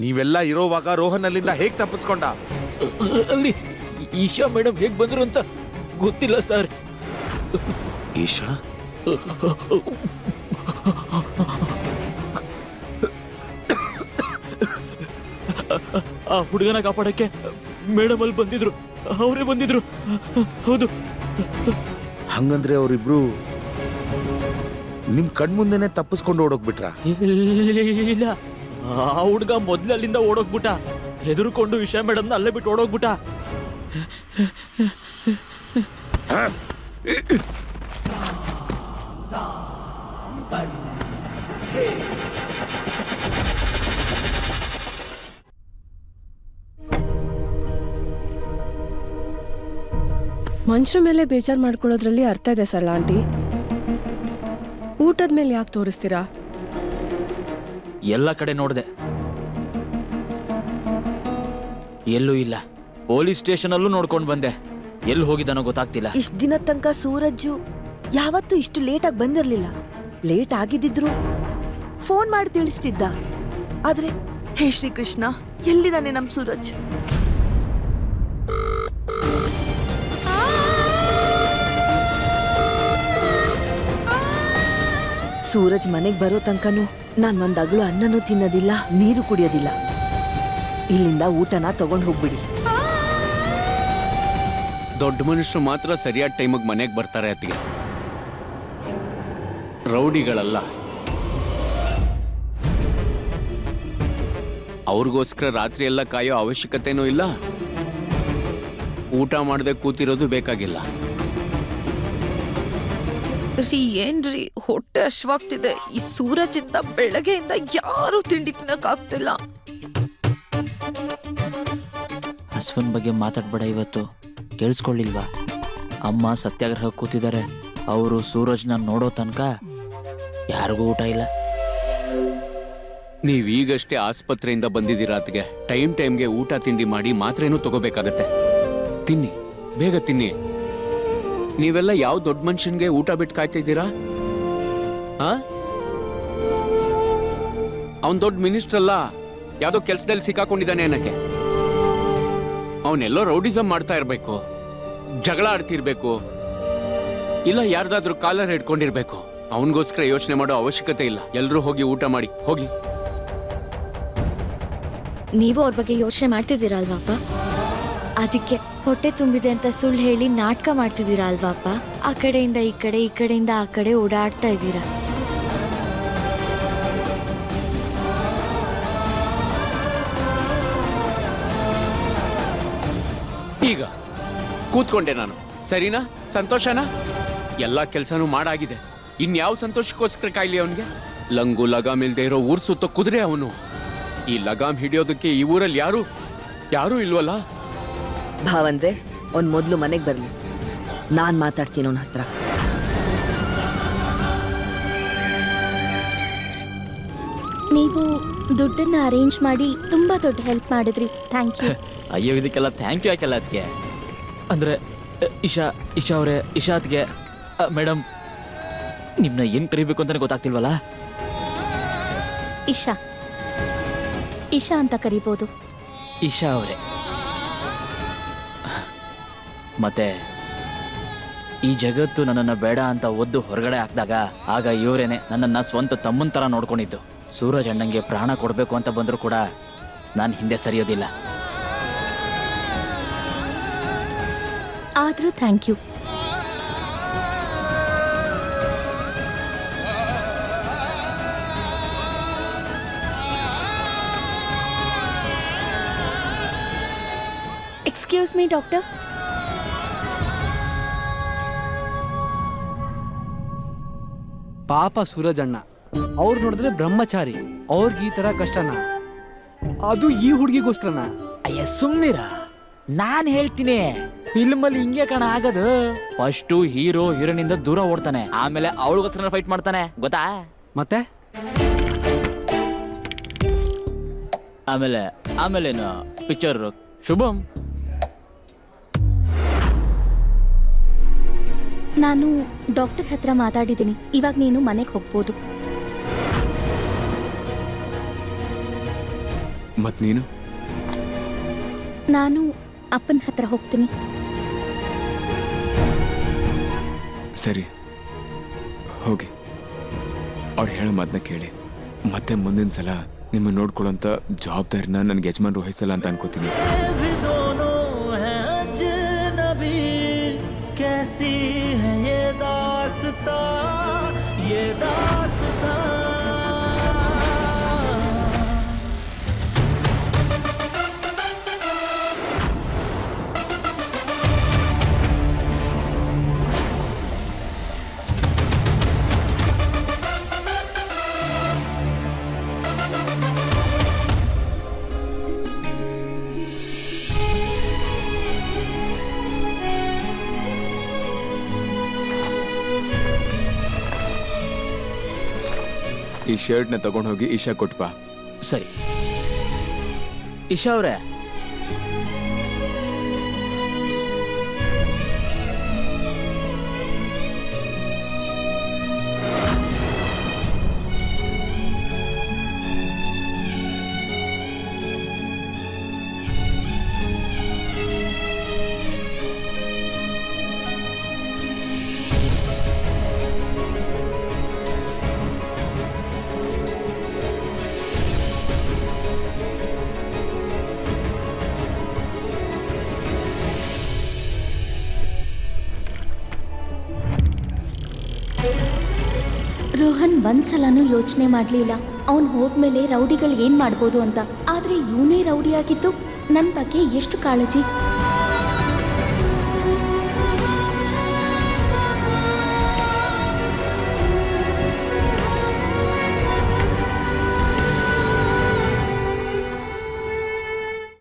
ನೀವೆಲ್ಲ ಇರೋವಾಗ ರೋಹನ್ ಅಲ್ಲಿಂದ ಹೇಗ್ ತಪ್ಪಿಸ್ಕೊಂಡ? ಅಲ್ಲಿ ಈಶಾ ಮೇಡಮ್ ಹೇಗ್ ಬಂದ್ರು ಅಂತ ಗೊತ್ತಿಲ್ಲ ಸರ್. ಈಶಾ? ಆ ಹುಡುಗನ ಕಾಪಾಡಕ್ಕೆ ಮೇಡಮ್ ಅಲ್ಲಿ ಬಂದಿದ್ರು, ಅವರೇ ಬಂದಿದ್ರು. ಹೌದು. ಹಂಗಂದ್ರೆ ಅವರಿಬ್ರು ನಿಮ್ ಕಣ್ಮುಂದೆನೆ ತಪ್ಪಿಸ್ಕೊಂಡು ಓಡೋಗ್ಬಿಟ್ರ? ಇಲ್ಲ, ಆ ಹುಡುಗ ಮೊದ್ಲು ಅಲ್ಲಿಂದ ಓಡೋಗ್ಬಿಟ್ಟ. ಹೆದರ್ಕೊಂಡು ಈಶಾ ಮೇಡಮ್ನ ಅಲ್ಲೇ ಬಿಟ್ಟು ಓಡೋಗ್ಬಿಟ್ಟ. ಮನುಷ್ಯರ ಮೇಲೆ ಬೇಜಾರು ಮಾಡ್ಕೊಳ್ಳೋದ್ರಲ್ಲಿ ಅರ್ಥ ಇದೆ ಸರ್ ಆಂಟಿ. ಊಟದ ಮೇಲೆ ಯಾಕೆ ತೋರಿಸ್ತೀರಾ? ಎಲ್ಲ ಕಡೆ ನೋಡಿದೆ, ಎಲ್ಲೂ ಇಲ್ಲ. ಪೊಲೀಸ್ ಸ್ಟೇಷನ್ ಅಲ್ಲೂ ನೋಡ್ಕೊಂಡು ಬಂದೆ, ಎಲ್ಲಿ ಹೋಗಿದ್ದಾನೋ ಗೊತ್ತಾಗ್ತಿಲ್ಲ. ಇಷ್ಟ ದಿನ ತನಕ ಸೂರಜ್ ಯಾವತ್ತೂ ಇಷ್ಟು ಲೇಟ್ ಆಗಿ ಬಂದಿರ್ಲಿಲ್ಲ. ಲೇಟ್ ಆಗಿದ್ದಿದ್ರು ಫೋನ್ ಮಾಡಿ ತಿಳಿಸ್ತಿದ್ದ. ಆದ್ರೆ ಹೇ ಶ್ರೀಕೃಷ್ಣ, ಎಲ್ಲಿದ್ದಾನೆ ನಮ್ ಸೂರಜ್? ಸೂರಜ್ ಮನೆಗ್ ಬರೋ ತನಕನೂ ನಾನ್ ಒಂದ್ ಅಗಳು ಅನ್ನನೂ ತಿನ್ನೋದಿಲ್ಲ, ನೀರು ಕುಡಿಯೋದಿಲ್ಲ. ಇಲ್ಲಿಂದ ಊಟನ ತಗೊಂಡ್ ಹೋಗ್ಬಿಡಿ. ದೊಡ್ಡ ಮನುಷ್ಯರು ಮಾತ್ರ ಸರಿಯಾದ ಟೈಮಿಗೆ ಮನೆಗೆ ಬರ್ತಾರೆ ಅತ್ತಿಗೆ, ರೌಡಿಗಳಲ್ಲ. ಅವ್ರಿಗೋಸ್ಕರ ರಾತ್ರಿ ಎಲ್ಲ ಕಾಯೋ ಅವಶ್ಯಕತೆನೂ ಇಲ್ಲ, ಊಟ ಮಾಡದೆ ಕೂತಿರೋದು ಬೇಕಾಗಿಲ್ಲ. ರೀ ಏನ್ರಿ, ಹೊಟ್ಟೆ ಹಶ್ವಾಗ್ತಿದೆ. ಈ ಸೂರಜಿಂದ ಬೆಳಗ್ಗೆಯಿಂದ ಯಾರು ತಿಂಡಿ ತಿನ್ನಕ್ಕಾಗ್ತಿಲ್ಲ. ಹಸ್ವನ್ ಬಗ್ಗೆ ಮಾತಾಡ್ಬೇಡ ಇವತ್ತು, ಕೇಳಿಸ್ಕೊಳ್ಳಿಲ್ವಾ? ಅಮ್ಮ ಸತ್ಯಾಗ್ರಹ ಕೂತಿದ್ದಾರೆ. ಅವರು ಸೂರಜ್ನ ನೋಡೋ ತನಕ ಯಾರಿಗೂ ಊಟ ಇಲ್ಲ. ನೀವೀಗಷ್ಟೇ ಆಸ್ಪತ್ರೆಯಿಂದ ಬಂದಿದ್ದೀರಾ ಅತ್ತಿಗೆ. ಟೈಮ್ಗೆ ಊಟ ತಿಂಡಿ ಮಾಡಿ ಮಾತ್ರೇನೂ ತಗೋಬೇಕಾಗತ್ತೆ. ತಿನ್ನಿ, ಬೇಗ ತಿನ್ನಿ. ನೀವೆಲ್ಲ ಯಾವ ದೊಡ್ಡ ಮನುಷ್ಯನ್ಗೆ ಊಟ ಬಿಟ್ಟು ಕಾಯ್ತಾ ಇದ್ದೀರಾ? ಅವನ್ ದೊಡ್ಡ ಮಿನಿಸ್ಟರ್ ಅಲ್ಲ, ಯಾವ್ದೋ ಕೆಲ್ಸದಲ್ಲಿ ಸಿಕ್ಕಾಕೊಂಡಿದ್ದಾನೆ ಅನ್ನಕ್ಕೆ. ಅವನೆಲ್ಲೋ ರೌಡಿಸಮ್ ಮಾಡ್ತಾ ಇರ್ಬೇಕು, ಜಗಳ ಆಡ್ತಿರ್ಬೇಕು, ಇಲ್ಲ ಯಾರ್ದಾದ್ರೂ ಕಾಲರ್ ಹಿಡ್ಕೊಂಡಿರ್ಬೇಕು. ಅವನಿಗೋಸ್ಕರ ಯೋಚನೆ ಮಾಡೋ ಅವಶ್ಯಕತೆ ಇಲ್ಲ. ಎಲ್ರೂ ಹೋಗಿ ಊಟ ಮಾಡಿ, ಹೋಗಿ. ನೀವು ಅವ್ರ ಬಗ್ಗೆ ಯೋಚನೆ ಮಾಡ್ತಿದ್ದೀರಾ ಅಲ್ವಾಪ್ಪ? ಅದಕ್ಕೆ ಹೊಟ್ಟೆ ತುಂಬಿದೆ ಅಂತ ಸುಳ್ಳು ಹೇಳಿ ನಾಟಕ ಮಾಡ್ತಿದ್ದೀರಾ ಅಲ್ವಾಪ್ಪ? ಆ ಕಡೆಯಿಂದ ಈ ಕಡೆ, ಈ ಕಡೆಯಿಂದ ಆ ಕಡೆ ಓಡಾಡ್ತಾ ಇದ್ದೀರಾ. ಈಗ ಕೂತ್ಕೊಂಡೆ ನಾನು, ಸರಿನಾ? ಸಂತೋಷನಾ? ಎಲ್ಲಾ ಕೆಲ್ಸನೂ ಮಾಡಾಗಿದೆ. ಇನ್ಯಾವ ಸಂತೋಷಕ್ಕೋಸ್ಕರ ಕಾಯ್ಲಿ ಅವನಿಗೆ? ಲಂಗು ಲಗಾಮ್ ಇಲ್ದೇ ಇರೋ ಊರ್ ಸುತ್ತ ಕುದುರೆ ಅವನು. ಈ ಲಗಾಮ್ ಹಿಡಿಯೋದಕ್ಕೆ ಈ ಊರಲ್ಲಿ ಯಾರೂ ಇಲ್ವಲ್ಲ. ಭಾವಂದ್ರೆ ಅವ್ನ್ ಮೊದ್ಲು ಮನೆಗ್ ಬರ್ಲಿ, ನಾನ್ ಮಾತಾಡ್ತೀನಿ ಅವನ ಹತ್ರ. ನೀವು ದುಡ್ಡನ್ನ ಅರೇಂಜ್ ಮಾಡಿ ತುಂಬಾ ದೊಡ್ಡ ಹೆಲ್ಪ್ ಮಾಡಿದ್ರಿ. Thank you. ಅಯ್ಯೋ, ಇದಕ್ಕೆಲ್ಲ ಥ್ಯಾಂಕ್ ಯು ಯಾಕೆಲ್ಲ ಅದಕ್ಕೆ? ಅಂದ್ರೆ ಇಶಾ ಅವರೇ, ಇಶಾತ್ಗೆ ಮೇಡಮ್, ನಿಮ್ಮನ್ನ ಏನು ಕರಿಬೇಕು ಅಂತಾನೆ ಗೊತ್ತಾಗ್ತಿಲ್ವಲ್ಲ. ಇಶಾ ಅಂತ ಕರಿಬೋದು. ಇಶಾ ಅವರೇ, ಮತ್ತೆ ಈ ಜಗತ್ತು ನನ್ನನ್ನು ಬೇಡ ಅಂತ ಒದ್ದು ಹೊರಗಡೆ ಹಾಕಿದಾಗ ಆಗ ಇವರೇನೆ ನನ್ನನ್ನು ಸ್ವಂತ ತಮ್ಮನ ಥರ ನೋಡ್ಕೊಂಡಿದ್ದು. ಸೂರಜ್ ಅಣ್ಣಂಗೆ ಪ್ರಾಣ ಕೊಡಬೇಕು ಅಂತ ಬಂದರೂ ಕೂಡ ನಾನು ಹಿಂದೆ ಸರಿಯೋದಿಲ್ಲ. ಆದರೂ thank you. Excuse me doctor. ಪಾಪ ಸೂರಜ್ ಅಣ್ಣ, ಅವ್ರು ನೋಡಿದ್ರೆ ಬ್ರಹ್ಮಚಾರಿ, ಅವ್ರಿಗೆ ಈ ತರ ಕಷ್ಟನ? ಅದು ಈ ಹುಡುಗಿಗೋಸ್ಕರನ? ಅಯ್ಯ ಸುಮ್ನಿರ, ನಾನು ಹೇಳ್ತೀನಿ. ಫಿಲ್ಮಲ್ಲಿ ಹಿಂಗೆ ಕಣ ಆಗದು. ಫಸ್ಟು ಹೀರೋ ಹೀರೋನಿಂದ ದೂರ ಓಡ್ತಾನೆ, ಆಮೇಲೆ ಅವಳಿಗೋಸ್ಕರ ಫೈಟ್ ಮಾಡ್ತಾನೆ, ಗೊತ್ತಾ? ಮತ್ತೆ ಆಮೇಲೇನು ಪಿಕ್ಚರ್ ಶುಭಂ. ನಾನು ಡಾಕ್ಟರ್ ಹತ್ರ ಮಾತಾಡಿದ್ದೀನಿ. ಇವಾಗ ನೀನು ಮನೆಗೆ ಹೋಗ್ಬೋದು. ಮತ್ ನೀನು? ನಾನು ಅಪ್ಪನ ಹತ್ರ ಹೋಗ್ತೀನಿ. ಸರಿ, ಹೋಗಿ. ಅವ್ರು ಹೇಳೋ ಮಾತನ್ನ ಕೇಳಿ. ಮತ್ತೆ ಮುಂದಿನ ಸಲ ನಿಮ್ಮ ನೋಡ್ಕೊಳ್ಳೋಂಥ ಜವಾಬ್ದಾರಿನ ನನಗೆ ಯಜಮಾನ್ರು ವಹಿಸಲ್ಲ ಅಂತ ಅನ್ಕೋತೀನಿ. ಈ ಶರ್ಟ್ನ ತಗೊಂಡು ಹೋಗಿ ಈಶಾ ಕೊಟ್ಬಾ. ಸರಿ. ಇಶಾ ಅವ್ರೆ, ರೋಹನ್ ಒಂದ್ಸಲನೂ ಯೋಚನೆ ಮಾಡ್ಲಿಲ್ಲ ಅವನ್ ಹೋದ್ಮೇಲೆ ರೌಡಿಗಳು ಏನ್ ಮಾಡ್ಬೋದು ಅಂತ. ಆದ್ರೆ ಇವನೇ ರೌಡಿ ಆಗಿದ್ದು ನನ್ ಬಗ್ಗೆ ಎಷ್ಟು ಕಾಳಜಿ.